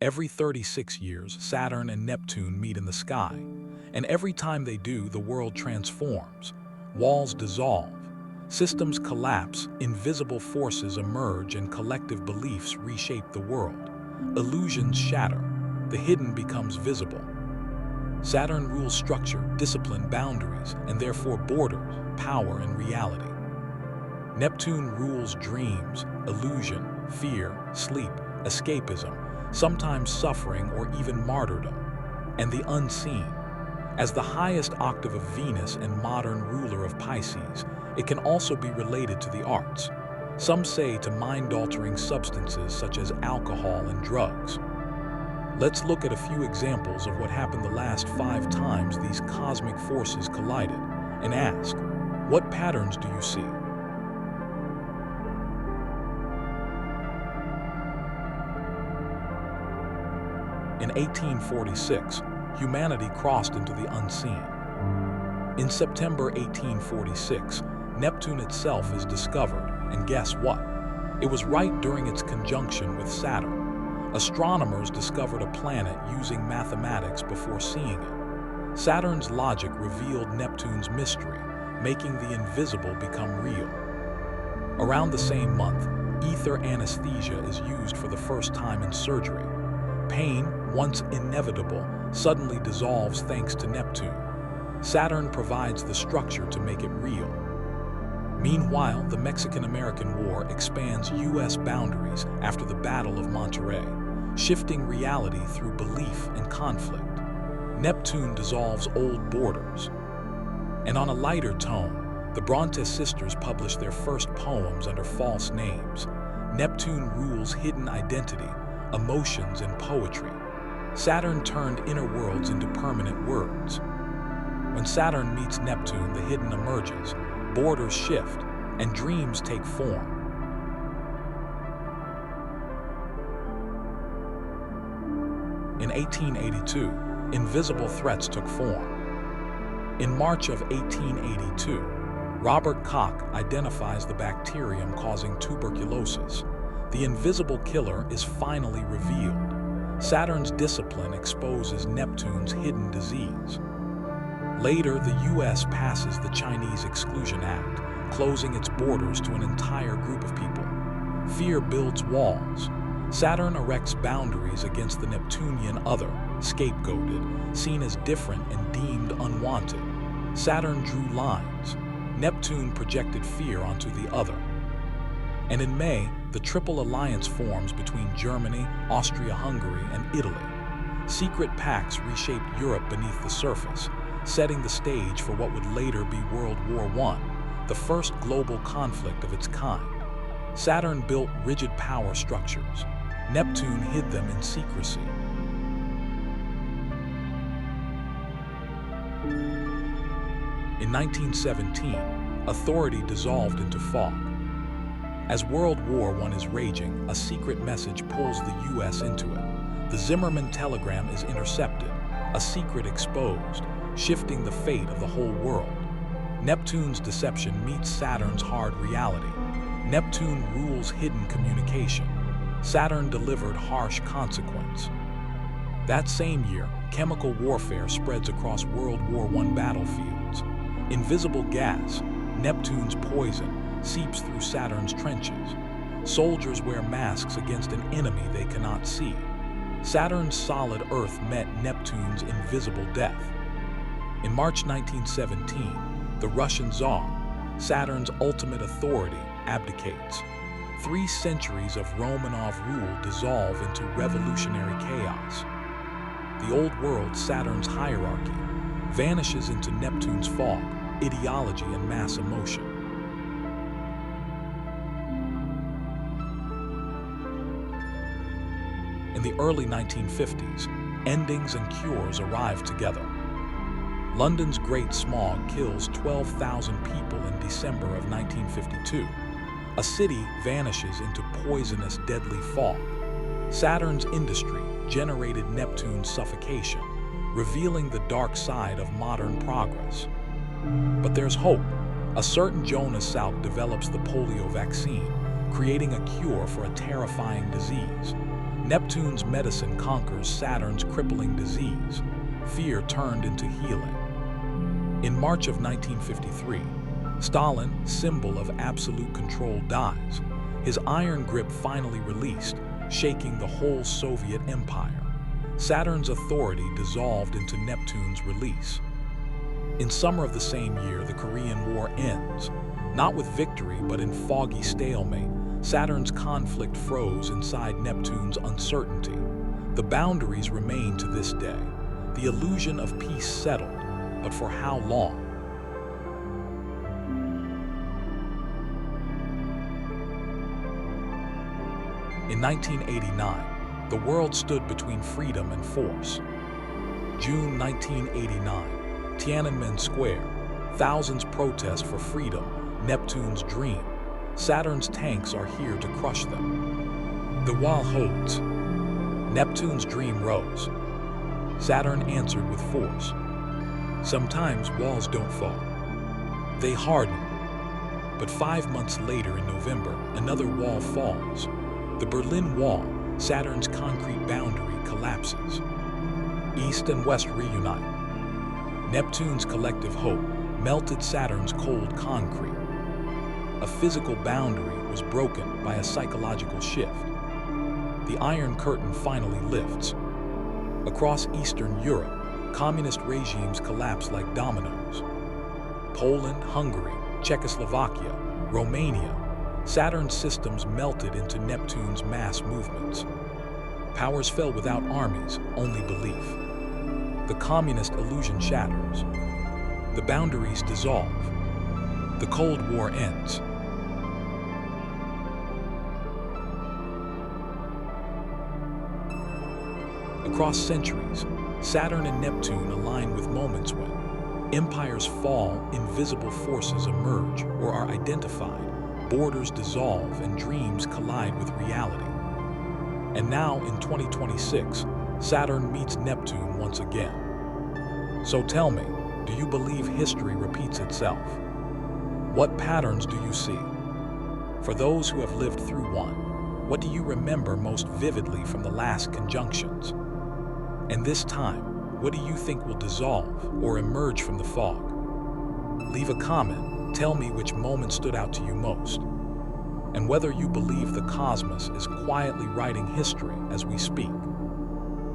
Every 36 years, Saturn and Neptune meet in the sky, and every time they do, the world transforms. Walls dissolve, systems collapse, invisible forces emerge, and collective beliefs reshape the world. Illusions shatter, the hidden becomes visible. Saturn rules structure, discipline, boundaries, and therefore borders, power, and reality. Neptune rules dreams, illusion, fear, sleep, escapism, sometimes suffering or even martyrdom, and the unseen. As the highest octave of Venus and modern ruler of Pisces, it can also be related to the arts. Some say to mind-altering substances such as alcohol and drugs. Let's look at a few examples of what happened the last 5 times these cosmic forces collided, and ask, what patterns do you see? In 1846, humanity crossed into the unseen. In September 1846, Neptune itself is discovered, and guess what? It was right during its conjunction with Saturn. Astronomers discovered a planet using mathematics before seeing it. Saturn's logic revealed Neptune's mystery, making the invisible become real. Around the same month, ether anesthesia is used for the first time in surgery. Pain, once inevitable, suddenly dissolves thanks to Neptune. Saturn provides the structure to make it real. Meanwhile, the Mexican-American War expands U.S. boundaries after the Battle of Monterrey, shifting reality through belief and conflict. Neptune dissolves old borders. And on a lighter tone, the Bronte sisters published their first poems under false names. Neptune rules hidden identity, emotions, and poetry. Saturn turned inner worlds into permanent words. When Saturn meets Neptune, the hidden emerges, borders shift, and dreams take form. In 1882, invisible threats took form. In March of 1882, Robert Koch identifies the bacterium causing tuberculosis. The invisible killer is finally revealed. Saturn's discipline exposes Neptune's hidden disease. Later, the U.S. passes the Chinese Exclusion Act, closing its borders to an entire group of people. Fear builds walls. Saturn erects boundaries against the Neptunian other, scapegoated, seen as different and deemed unwanted. Saturn drew lines. Neptune projected fear onto the other. And in May, the Triple Alliance forms between Germany, Austria-Hungary, and Italy. Secret pacts reshaped Europe beneath the surface, setting the stage for what would later be World War I, the first global conflict of its kind. Saturn built rigid power structures. Neptune hid them in secrecy. In 1917, authority dissolved into fog. As World War I is raging, a secret message pulls the U.S. into it. The Zimmermann telegram is intercepted, a secret exposed, shifting the fate of the whole world. Neptune's deception meets Saturn's hard reality. Neptune rules hidden communication. Saturn delivered harsh consequence. That same year, chemical warfare spreads across World War I battlefields. Invisible gas, Neptune's poison, seeps through Saturn's trenches. Soldiers wear masks against an enemy they cannot see. Saturn's solid Earth met Neptune's invisible death. In March 1917, the Russian Tsar, Saturn's ultimate authority, abdicates. 3 centuries of Romanov rule dissolve into revolutionary chaos. The old world, Saturn's hierarchy, vanishes into Neptune's fog, ideology, and mass emotion. In the early 1950s, endings and cures arrive together. London's Great Smog kills 12,000 people in December of 1952. A city vanishes into poisonous, deadly fog. Saturn's industry generated Neptune's suffocation, revealing the dark side of modern progress. But there's hope. A certain Jonas Salk develops the polio vaccine, creating a cure for a terrifying disease. Neptune's medicine conquers Saturn's crippling disease. Fear turned into healing. In March of 1953, Stalin, symbol of absolute control, dies. His iron grip finally released, shaking the whole Soviet empire. Saturn's authority dissolved into Neptune's release. In summer of the same year, the Korean War ends. Not with victory, but in foggy stalemate. Saturn's conflict froze inside Neptune's uncertainty. The boundaries remain to this day. The illusion of peace settled, but for how long? In 1989, the world stood between freedom and force. June 1989, Tiananmen Square. Thousands protest for freedom, Neptune's dream. Saturn's tanks are here to crush them. The wall holds. Neptune's dream rose. Saturn answered with force. Sometimes walls don't fall. They harden. But 5 months later in November, another wall falls. The Berlin Wall, Saturn's concrete boundary, collapses. East and West reunite. Neptune's collective hope melted Saturn's cold concrete. A physical boundary was broken by a psychological shift. The Iron Curtain finally lifts. Across Eastern Europe, communist regimes collapse like dominoes. Poland, Hungary, Czechoslovakia, Romania, Saturn's systems melted into Neptune's mass movements. Powers fell without armies, only belief. The communist illusion shatters. The boundaries dissolve. The Cold War ends. Across centuries, Saturn and Neptune align with moments when empires fall, invisible forces emerge or are identified, borders dissolve, and dreams collide with reality. And now, in 2026, Saturn meets Neptune once again. So tell me, do you believe history repeats itself? What patterns do you see? For those who have lived through one, what do you remember most vividly from the last conjunctions? And this time, what do you think will dissolve or emerge from the fog? Leave a comment, tell me which moment stood out to you most, and whether you believe the cosmos is quietly writing history as we speak.